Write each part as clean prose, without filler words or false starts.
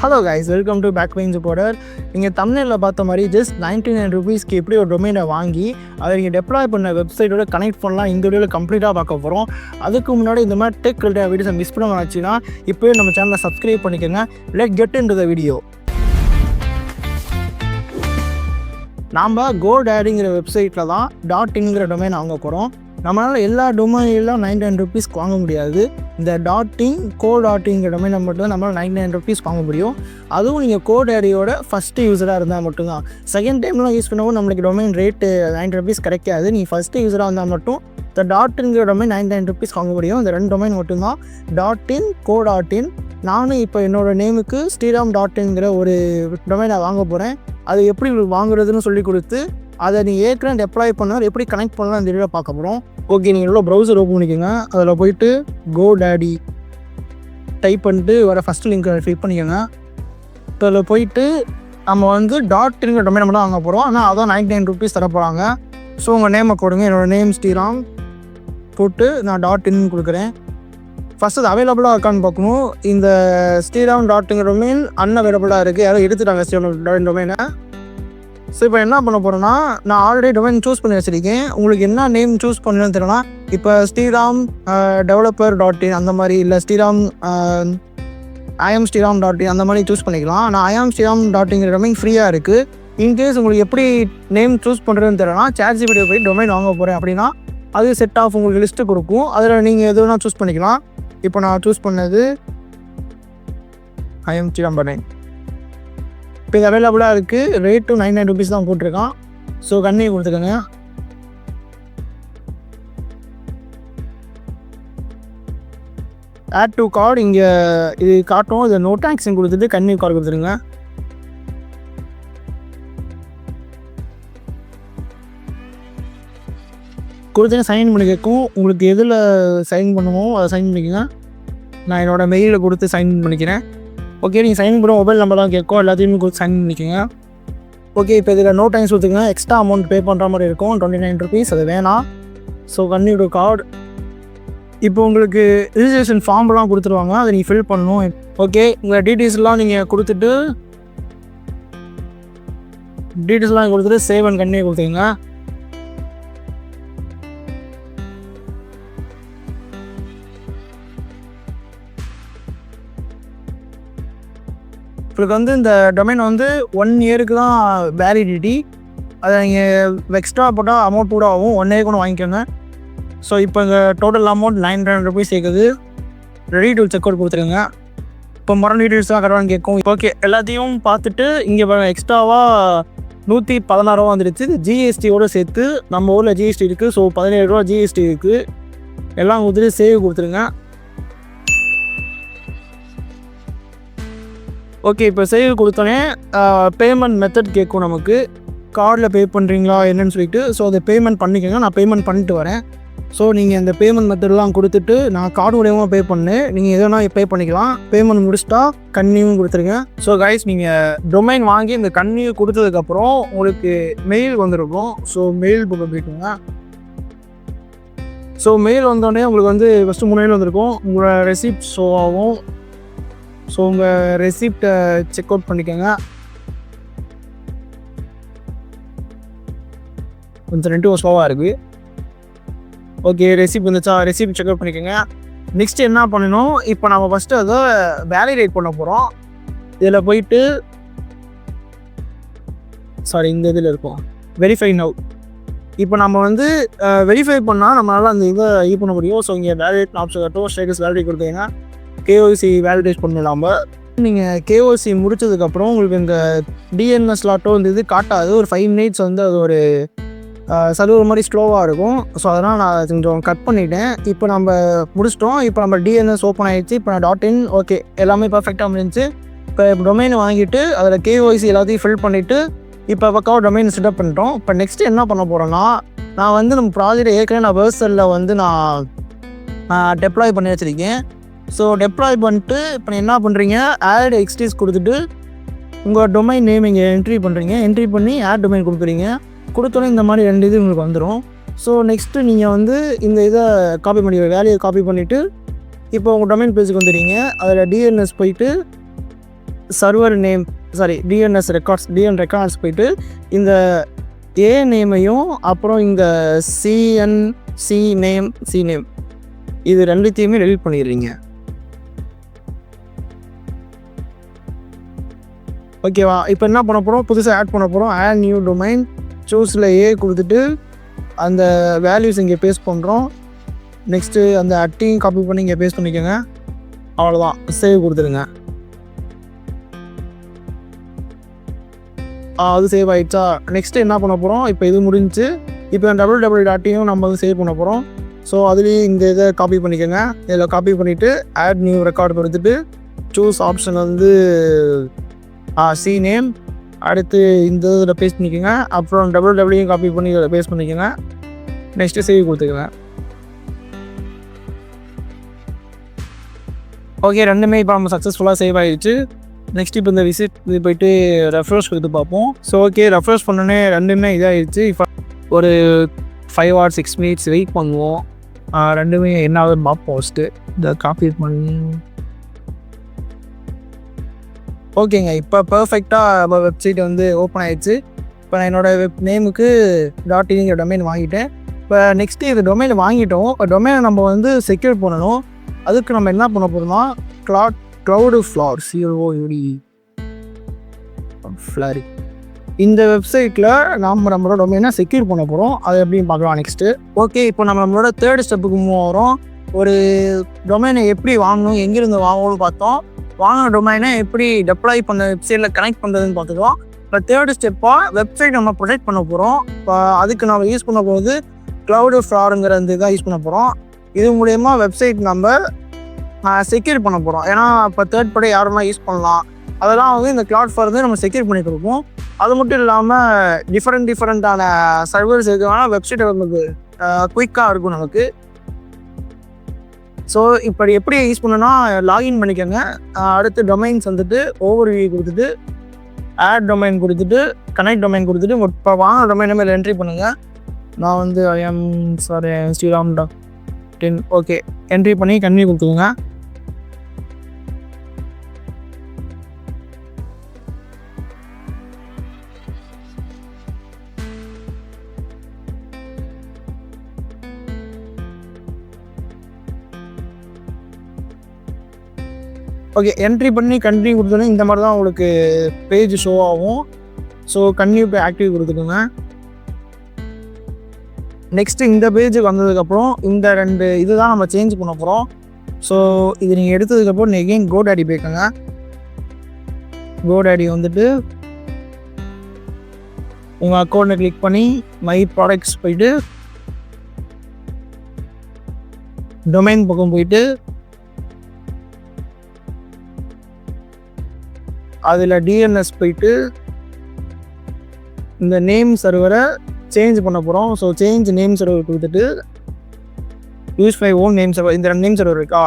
Hello guys, welcome to back pain supporter. நீங்கள் தமிழில் பார்த்த மாதிரி ஜஸ்ட் 99 ருபீஸ்க்கு எப்படி ஒரு டொமைனை வாங்கி அதை நீங்கள் டெப்ளாய் பண்ண வெப்சைட்டோட கனெக்ட் பண்ணலாம் இந்த வீடியோவில் கம்ப்ளீட்டாக பார்க்க போகிறோம். அதுக்கு முன்னாடி இந்த மாதிரி டெக் ரிலேட்டட் வீடியோஸை மிஸ் பண்ண ஆச்சுன்னா இப்போயே நம்ம சேனலை சப்ஸ்கிரைப் பண்ணிக்கோங்க. Let get into the video. நாம் GoDaddyங்கிற வெப்சைட்டில் தான் .inங்கிற டொமைன் வாங்க போகிறோம். நம்மளால் எல்லா டொமைன்லாம் 99 ருபீஸ்க்கு வாங்க முடியாது. இந்த .in co.inங்கிற டொமைனை மட்டும் தான் நம்மளால் 99 ருபீஸ் வாங்க முடியும். அதுவும் நீங்கள் GoDaddyயோட ஃபஸ்ட்டு யூஸராக இருந்தால் மட்டும்தான். செகண்ட் டைம்லாம் யூஸ் பண்ணவும் நம்மளுக்கு டொமைன் ரேட்டு 90 ருபீஸ் கிடைக்காது. நீங்கள் ஃபஸ்ட்டு யூஸராக இருந்தால் மட்டும் இந்த .inங்கிற டொமைன் 99 ருபீஸ் வாங்க முடியும். இந்த ரெண்டு டொமைன் மட்டும்தான், .in co.in. நானும் இப்போ என்னோடய நேமுக்கு ஸ்ரீராம்.inங்கிற ஒரு டொமைனை வாங்க போகிறேன். அது எப்படி வாங்குறதுன்னு சொல்லி கொடுத்து அதை நீங்கள் ஏற்கனவே டெப்ளாய் பண்ணால் எப்படி கனெக்ட் பண்ணலாம் இந்த வீடியோ பார்க்க போகிறோம். ஓகே, நீங்கள் எவ்வளோ ப்ரௌசர் ஓப்பன் பண்ணிக்கோங்க. அதில் போய்ட்டு GoDaddy டைப் பண்ணிட்டு வர ஃபஸ்ட்டு லிங்க்கை ஃபில் பண்ணிக்கோங்க. இப்போ அதில் போயிட்டு நம்ம .inங்கிற டொமைனை மட்டும் வாங்க போகிறோம். ஆனால் அதான் 99 ருபீஸ் தர போகிறாங்க. ஸோ உங்கள் நேமை கொடுங்க. என்னோடய நேம் ஸ்ரீராம் போட்டு நான் .in கொடுக்குறேன். ஃபஸ்ட்டு அது அவைலபிளாக இருக்கான்னு பார்க்கணும். இந்த ஸ்ரீராம்.inங்கிற டொமைன் அன்அவைலபிளாக இருக்குது, யாரும் எடுத்துட்டாங்க ஸ்ரீராம் டொமைனை. ஸோ இப்போ என்ன பண்ண போகிறேன்னா, நான் ஆல்ரெடி டொமைன் சூஸ் பண்ணி வச்சுருக்கேன். உங்களுக்கு என்ன நேம் சூஸ் பண்ணணும்னு தெரியலனா இப்போ ஸ்ரீராம் developer.in அந்த மாதிரி, இல்லை ஸ்ரீராம் IamSrீராம்.in அந்த மாதிரி சூஸ் பண்ணிக்கலாம். நான் IamSrீராம்.inங்கிற டொமைன் ஃப்ரீயாக இருக்குது. இன்கேஸ் உங்களுக்கு எப்படி நேம் சூஸ் பண்ணுறதுன்னு தெரியலனா ChatGPT போய் டொமைன் வாங்க போகிறேன் அப்படின்னா அது செட் ஆஃப் உங்களுக்கு லிஸ்ட்டு கொடுக்கும். அதில் நீங்கள் எது வேணால் சூஸ் பண்ணிக்கலாம். இப்போ நான் சூஸ் பண்ணது IamSrீராம்.in. இப்போ இது அவைலபிளாக இருக்குது. ரேட்டும் 99 ருபீஸ் தான் போட்டிருக்கான். ஸோ கன்னியை கொடுத்துக்கோங்க. ஆட் டு கார்டு இங்கே இது காட்டும். இதை நோ டேக்ஸிங் கொடுத்துட்டு கன்னி கார்டு கொடுத்துருங்க. கொடுத்து சைன் பண்ணி கேட்கும். உங்களுக்கு எதில் சைன் பண்ணுமோ அதை சைன் பண்ணிக்கோங்க. நான் என்னோடய மெயிலில் கொடுத்து சைன் பண்ணிக்கிறேன். ஓகே, நீங்கள் சைன் பண்ண மொபைல் நம்பர் தான் கேட்கும். எல்லாத்தையுமே கொடுத்து சைன் பண்ணிக்கோங்க. ஓகே, இப்போ இதில் நோ டைம்ஸ் கொடுத்துங்க. எக்ஸ்ட்ரா அமௌண்ட் பே பண்ணுற மாதிரி இருக்கும், 29 ருபீஸ். அது வேணாம். ஸோ கன்னியோட கார்டு. இப்போ உங்களுக்கு ரிஜிஸ்ட்ரேஷன் ஃபார்ம்லாம் கொடுத்துருவாங்க, அதை நீங்கள் ஃபில் பண்ணணும். ஓகே, உங்கள் டீட்டெயில்ஸ்லாம் நீங்கள் கொடுத்துட்டு சேவ் அண்ட் கன்னியை கொடுத்துங்க. உங்களுக்கு இந்த டொமைன் 1 இயருக்கு தான் வேலிடிட்டி. அதை நீங்கள் எக்ஸ்ட்ரா போட்டால் அமௌண்ட் கூட ஆகும். 1 இயர் கூட வாங்கிக்கோங்க. ஸோ இப்போ இங்கே டோட்டல் அமௌண்ட் 900 ருபீஸ் கேட்குது. ரெடி டு செக் அவுட் கொடுத்துருங்க. இப்போ மரம் டீட்டெயில்ஸ்லாம் கரெக்டானு கேட்கும். ஓகே, எல்லாத்தையும் பார்த்துட்டு இங்கே எக்ஸ்ட்ராவாக 116 ரூபா வந்துடுச்சு. ஜிஎஸ்டியோடு சேர்த்து நம்ம ஊரில் ஜிஎஸ்டி இருக்குது. ஸோ 17 ரூபா ஜிஎஸ்டி இருக்குது. எல்லாம் கொடுத்துட்டு சேவ் கொடுத்துருங்க. ஓகே, இப்போ சேவ் கொடுத்தோன்னே பேமெண்ட் மெத்தட் கேட்கும். நமக்கு கார்டில் பே பண்ணுறீங்களா என்னன்னு சொல்லிட்டு. ஸோ அதை பேமெண்ட் பண்ணிக்கோங்க. நான் பேமெண்ட் பண்ணிட்டு வரேன். ஸோ நீங்கள் அந்த பேமெண்ட் மெத்தட்லாம் கொடுத்துட்டு நான் கார்டு மூலியமாக பே பண்ணேன். நீங்கள் எதனா பே பண்ணிக்கலாம். பேமெண்ட் முடிச்சிட்டா கன்னியும் கொடுத்துருங்க. ஸோ கைஸ், நீங்கள் டொமைன் வாங்கி இந்த கன்னியை கொடுத்ததுக்கப்புறம் உங்களுக்கு மெயில் வந்துருக்கும். ஸோ மெயில் புக் போய்க்குங்க. ஸோ மெயில் வந்தோடனே உங்களுக்கு ஃபஸ்ட்டு 3 மெயில் வந்திருக்கும். உங்களோட ரெசிப்ட் ஷோ ஆகும். ஸோ உங்கள் ரெசிப்டை செக் அவுட் பண்ணிக்கோங்க. கொஞ்சம் ரெண்டு ஸ்லோவாக இருக்குது. ஓகே, ரெசிப்ட் வந்துச்சா? ரெசிப்ட் செக் அவுட் பண்ணிக்கோங்க. நெக்ஸ்ட்டு என்ன பண்ணணும், இப்போ நம்ம ஃபஸ்ட்டு அதை வேலிடேட் பண்ண போகிறோம். இதில் போயிட்டு இந்த இதில் இருக்கும் வெரிஃபை நவ். இப்போ நம்ம வெரிஃபை பண்ணால் நம்மளால் அந்த இதை பண்ண முடியும். ஸோ இங்கே வேலிடேட் ஆப்ஷன் கட்டும். ஸ்டேட்டஸ் வேலிடேட் கொடுத்தீங்கன்னா KYC வேலிடேட் பண்ணலாம. நீங்கள் KYC முடித்ததுக்கப்புறம் உங்களுக்கு இந்த DNS லாட்டோ இது காட்டாது. ஒரு 5 மினிட்ஸ் அது ஒரு சர்வர் மாதிரி ஸ்லோவாக இருக்கும். ஸோ அதனால் நான் கொஞ்சம் கட் பண்ணிவிட்டேன். இப்போ நம்ம முடிச்சிட்டோம். இப்போ நம்ம DNS ஓப்பன் ஆகிடுச்சு. இப்போ நான் .in ஓகே எல்லாமே பர்ஃபெக்டாக முடிஞ்சிச்சு. இப்போ டொமைனை வாங்கிட்டு அதில் KYC எல்லாத்தையும் ஃபில் பண்ணிவிட்டு இப்போ பக்காவாக டொமைன் செட்டப் பண்ணிட்டோம். இப்போ நெக்ஸ்ட்டு என்ன பண்ண போகிறேன்னா, நான் நம்ம ப்ராஜெக்ட் ஏற்கனவே நான் வேர்சலில் நான் டெப்ளாய் பண்ணி வச்சுருக்கேன். ஸோ டெப்ளாய் பண்ணிட்டு இப்போ என்ன பண்ணுறீங்க, ஆட் எக்ஸ்டீஸ் கொடுத்துட்டு உங்கள் டொமைன் நேம் இங்கே என்ட்ரி பண்ணுறீங்க. என்ட்ரி பண்ணி ஆட் டொமைன் கொடுக்குறீங்க. கொடுத்தோன்னே இந்த மாதிரி 2 இது உங்களுக்கு வந்துடும். ஸோ நெக்ஸ்ட்டு நீங்கள் இந்த இதை காப்பி பண்ணி வேலையை காப்பி பண்ணிவிட்டு இப்போ உங்கள் டொமைன் பேஜுக்கு வந்துடுறீங்க. அதில் DNS போயிட்டு server name DNS records records போயிட்டு இந்த ஏ நேமையும் அப்புறம் இந்த சி நேம் இது ரெண்டுத்தையுமே டெலிட் பண்ணிடுறீங்க. ஓகேவா? இப்போ என்ன பண்ண போகிறோம், புதுசாக ஆட் பண்ண போகிறோம். ஆட் நியூ டொமைன், சூஸில் ஏ கொடுத்துட்டு அந்த வேல்யூஸ் இங்கே பேஸ்ட் பண்ணுறோம். நெக்ஸ்ட்டு அந்த அட்டையும் காப்பி பண்ணி இங்கே பேஸ்ட் பண்ணிக்கோங்க. அவ்வளோதான், சேவ் கொடுத்துருங்க. அது சேவ் ஆகிடுச்சா? நெக்ஸ்ட்டு என்ன பண்ண போகிறோம், இப்போ இது முடிஞ்சு இப்போ www.டையும் நம்ம வந்து சேவ் பண்ண போகிறோம். ஸோ அதுலேயும் இந்த இதை காப்பி பண்ணிக்கோங்க. இதில் காப்பி பண்ணிவிட்டு ஆட் நியூ ரெக்கார்டு கொடுத்துட்டு சூஸ் ஆப்ஷன் வந்து சி நேம், அடுத்து இந்த இதில் பேஸ்ட் பண்ணிக்கோங்க. அப்புறம் www காப்பி பண்ணி இதில் பேஸ்ட் பண்ணிக்கோங்க. நெக்ஸ்ட்டு சேவ் கொடுத்துக்கோங்க. ஓகே, ரெண்டுமே இப்போ நம்ம சக்ஸஸ்ஃபுல்லாக சேவ் ஆகிடுச்சு. நெக்ஸ்ட் இப்போ இந்த இது போய்ட்டு ரெஃப்ரெஷ் கொடுத்து பார்ப்போம். ஸோ ஓகே, ரெஃப்ரெஷ் பண்ணோன்னே ரெண்டுமே இதாகிடுச்சு. இப்போ ஒரு 5 or 6 minutes வெயிட் பண்ணுவோம். ரெண்டுமே என்ன ஆகுதுன்னு பார்ப்போம். ஃபஸ்ட்டு இதை காப்பி பண்ணி ஓகேங்க, இப்போ பர்ஃபெக்டாக நம்ம வெப்சைட் வந்து ஓப்பன் ஆகிடுச்சு. இப்போ நான் என்னோடய வெப் நேமுக்கு .in டொமைன் வாங்கிட்டேன். இப்போ நெக்ஸ்ட்டு இது டொமைன் வாங்கிட்டோம். இப்போ டொமைனை நம்ம வந்து செக்யூர் பண்ணணும். அதுக்கு நம்ம என்ன பண்ண போகிறோம்னா Cloudflare ஃப்ளாரி இந்த வெப்சைட்டில் நம்மளோட டொமைனை செக்யூர் பண்ண போகிறோம். அது எப்படின்னு பார்க்கலாம் நெக்ஸ்ட்டு. ஓகே, இப்போ நம்மளோட தேர்ட் ஸ்டெப்புக்கு மூவ் ஆகிறோம். ஒரு டொமைனை எப்படி வாங்கணும், எங்கேருந்து வாங்கணும்னு பார்த்தோம். வாங்கின டொமைனை எப்படி டெப்ளாய் பண்ண வெப்சைட்டில் கனெக்ட் பண்ணுறதுன்னு பார்த்துக்கலாம். இப்போ தேர்ட் ஸ்டெப்பாக வெப்சைட் நம்ம ப்ரொடெக்ட் பண்ண போகிறோம். இப்போ அதுக்கு நம்ம யூஸ் பண்ண போகிறது Cloudflareங்கிற இந்த இதாக யூஸ் பண்ண போகிறோம். இது மூலயமா வெப்சைட் நம்ம செக்யூர் பண்ண போகிறோம். ஏன்னா இப்போ தேர்ட் பார்ட்டி யாருமே யூஸ் பண்ணலாம். அதெல்லாம் வந்து இந்த Cloudflare வந்து நம்ம செக்யூர் பண்ணி கொடுப்போம். அது மட்டும் இல்லாமல் டிஃப்ரெண்ட்டான சர்வர்ஸ் இருக்கிறதுனால வெப்சைட் நமக்கு குயிக்காக இருக்கும் நமக்கு. ஸோ இப்போ எப்படி யூஸ் பண்ணணும்னா லாகின் பண்ணிக்கோங்க. அடுத்து டொமைன்ஸ் வந்துட்டு ஓவர்வியூ கொடுத்துட்டு ஆட் டொமைன் கொடுத்துட்டு கனெக்ட் டொமைன் கொடுத்துட்டு இப்போ வாங்க டொமைன் மேலே என்ட்ரி பண்ணுங்கள். நான் வந்து Sriram.in ஓகே என்ட்ரி பண்ணி கன்டினியூ கொடுத்துக்கோங்க. ஓகே, என்ட்ரி பண்ணி கண்டினியூ கொடுத்தோன்னே இந்த மாதிரி தான் உங்களுக்கு பேஜ் ஷோ ஆகும். ஸோ கண்டினியூ போய் ஆக்டிவ் கொடுத்துக்கோங்க. நெக்ஸ்ட்டு இந்த பேஜுக்கு வந்ததுக்கப்புறம் இந்த 2 இது தான் நம்ம சேஞ்ச் பண்ண போகிறோம். ஸோ இது நீங்கள் எடுத்ததுக்கப்புறம் நீங்கள் எகெயின் GoDaddy போய்க்கோங்க. GoDaddy வந்துட்டு உங்கள் அக்கௌண்ட்டை கிளிக் பண்ணி மை ப்ராடக்ட்ஸ் போயிட்டு டொமைன் பக்கம் போயிட்டு அதில் டிஎன்எஸ் போயிட்டு இந்த நேம் சர்வரை சேஞ்ச் பண்ண போகிறோம். ஸோ சேஞ்ச் நேம் சர்வர் கொடுத்துட்டு use my own name server, இந்த 2 நேம் சர்வர் இருக்கா.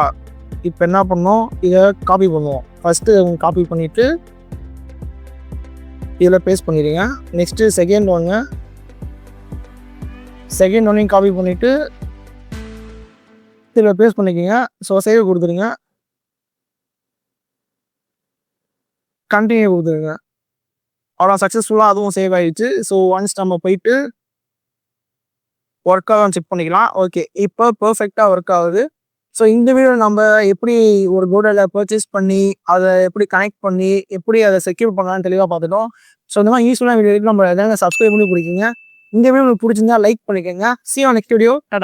இப்போ என்ன பண்ணோம், இதை காப்பி பண்ணுவோம். ஃபஸ்ட்டு காப்பி பண்ணிவிட்டு இதில் பேஸ்ட் பண்ணிடுங்க. நெக்ஸ்ட்டு செகண்ட் ஒன்னையும் காப்பி பண்ணிவிட்டு இதில் பேஸ்ட் பண்ணிக்கோங்க. ஸோ சேவ் கொடுத்துருங்க, கண்டினியூ கொடுத்துருங்க. அவ்வளோ சக்ஸஸ்ஃபுல்லாக அதுவும் சேவ் ஆகிடுச்சு. ஸோ ஒன்ஸ் நம்ம போயிட்டு ஒர்க் ஆகும் செக் பண்ணிக்கலாம். ஓகே, இப்போ பர்ஃபெக்டாக ஒர்க் ஆகுது. ஸோ இந்த வீடியோ நம்ம எப்படி ஒரு GoDaddyல பர்ச்சேஸ் பண்ணி அதை எப்படி கனெக்ட் பண்ணி எப்படி அதை செக்யூர் பண்ணலாம்னு தெளிவாக பார்த்துட்டோம். ஸோ இந்த மாதிரி யூஸ்ஃபுல்லான வீடியோ நம்ம எதாவது சப்ஸ்கிரைப் பண்ணி பிடிக்குங்க. இந்த வீடியோ உங்களுக்கு பிடிச்சிருந்தா லைக் பண்ணிக்கோங்க. See you on next video. Tata.